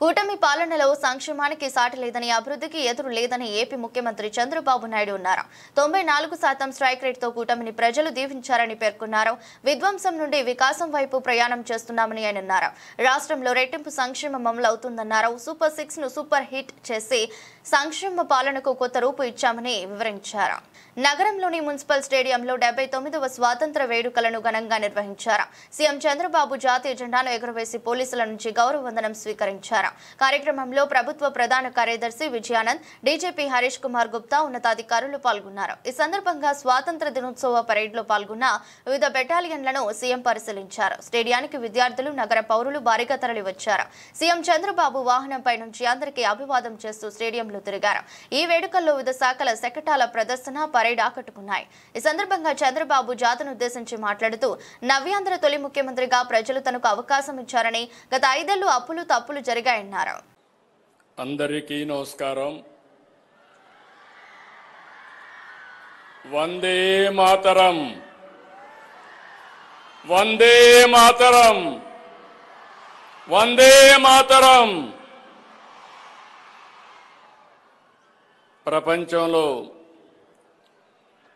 కూటమి పాలనలో సంక్షేమానికి సాటి లేదని అభివృద్ధికి ఎదురు లేదని ఏపీ ముఖ్యమంత్రి చంద్రబాబు నాయుడు అన్నారు. 94% స్ట్రైక్ రేట్తో కూటమిని ప్రజలు దీవించారని పేర్కొన్నారు. విధ్వంసం నుండి వికాసం వైపు ప్రయాణం చేస్తున్నామని ఆయన అన్నారు. రాష్ట్రంలో రెట్టింపు సంక్షేమం అమలు అవుతుందన్నారు. సూపర్ 6 ను సూపర్ హిట్ చేసి సంక్షేమ పాలనకు కొత్త రూపు ఇచ్చామని వివరించారు. నగరంలోని మున్సిపల్ స్టేడియంలో 79వ స్వాతంత్ర వేడుకలను ఘనంగా నిర్వహించారు. సీఎం చంద్రబాబు జాతీయ జెండాను ఎగురవేసి పోలీసుల నుంచి గౌరవ వందనం స్వీకరించారు. కార్యక్రమంలో ప్రభుత్వ ప్రధాన కార్యదర్శి విజయానంద్, డీజీపీ హరీష్ కుమార్ గుప్తా ఉన్నతాధికారులు పాల్గొన్నారు. ఈ సందర్భంగా స్వాతంత్ర దినోత్సవ పరేడ్లో పాల్గొన్న వివిధ బెటాలియన్లను సీఎం పరిశీలించారు. స్టేడియానికి విద్యార్థులు, నగర పౌరులు భారీగా తరలివచ్చారు. సీఎం చంద్రబాబు వాహనంపై నుంచి అందరికీ అభివాదం చేస్తూ స్టేడియంలో తిరిగారు. ఈ వేడుకల్లో వివిధ శాఖల శకటాల ప్రదర్శన, పరేడ్ ఆకట్టుకున్నాయి. ఈ సందర్భంగా చంద్రబాబు జాతిని ఉద్దేశించి మాట్లాడుతూ నవ్యాంధ్ర తొలి ముఖ్యమంత్రిగా ప్రజలు తనకు అవకాశం ఇచ్చారని, గత 5 ఏళ్లు అప్పులు తప్పులు జరిగాయన్నారు. అందరికీ నమస్కారం. వందే మాతరం, వందే మాతరం, వందే మాతరం. ప్రపంచంలో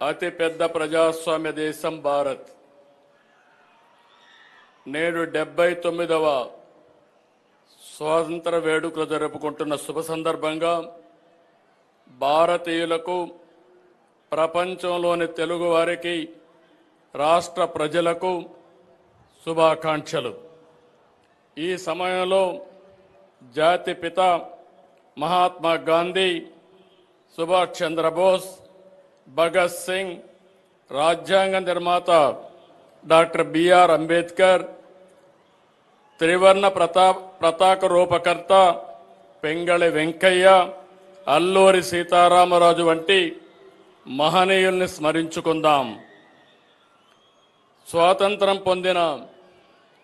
అతి పెద్ద ప్రజాస్వామ్య దేశం భారత్. నేడు 79వ స్వాతంత్ర వేడుకలు జరుపుకుంటున్న శుభ సందర్భంగా భారతీయులకు, ప్రపంచంలోని తెలుగు వారికి, రాష్ట్ర ప్రజలకు శుభాకాంక్షలు. ఈ సమయంలో జాతిపిత మహాత్మా గాంధీ, సుభాష్ చంద్రబోస్, భగత్ సింగ్, రాజ్యాంగ నిర్మాత డాక్టర్ బిఆర్ అంబేద్కర్, త్రివర్ణ పతాక రూపకర్త పెంగళి వెంకయ్య, అల్లూరి సీతారామరాజు వంటి మహనీయుల్ని స్మరించుకుందాం. స్వాతంత్రం పొందిన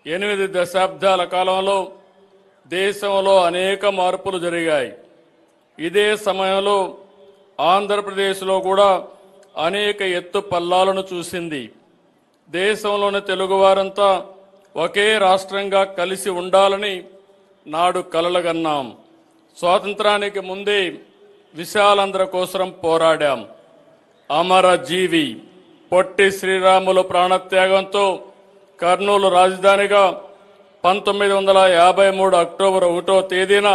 8 దశాబ్దాల కాలంలో దేశంలో అనేక మార్పులు జరిగాయి. ఇదే సమయంలో ఆంధ్రప్రదేశ్లో కూడా అనేక ఎత్తు పల్లాలను చూసింది. దేశంలోని తెలుగువారంతా ఒకే రాష్ట్రంగా కలిసి ఉండాలని నాడు కలలుగన్నాం. స్వాతంత్రానికి ముందే విశాలాంధ్ర కోసం పోరాడాం. అమరజీవి పొట్టి శ్రీరాములు ప్రాణత్యాగంతో కర్నూలు రాజధానిగా 1953 అక్టోబర్ 1వ తేదీన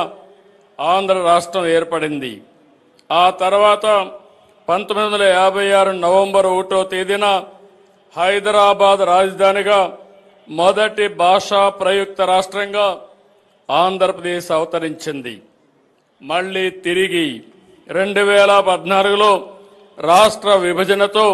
ఆంధ్ర రాష్ట్రం ఏర్పడింది. ఆ తర్వాత 1956 నవంబర్ 1వ తేదీన హైదరాబాద్ రాజధానిగా మొదటి భాషా ప్రయుక్త రాష్ట్రంగా ఆంధ్రప్రదేశ్ అవతరించింది. మళ్లీ తిరిగి 2014లో రాష్ట్ర విభజనతో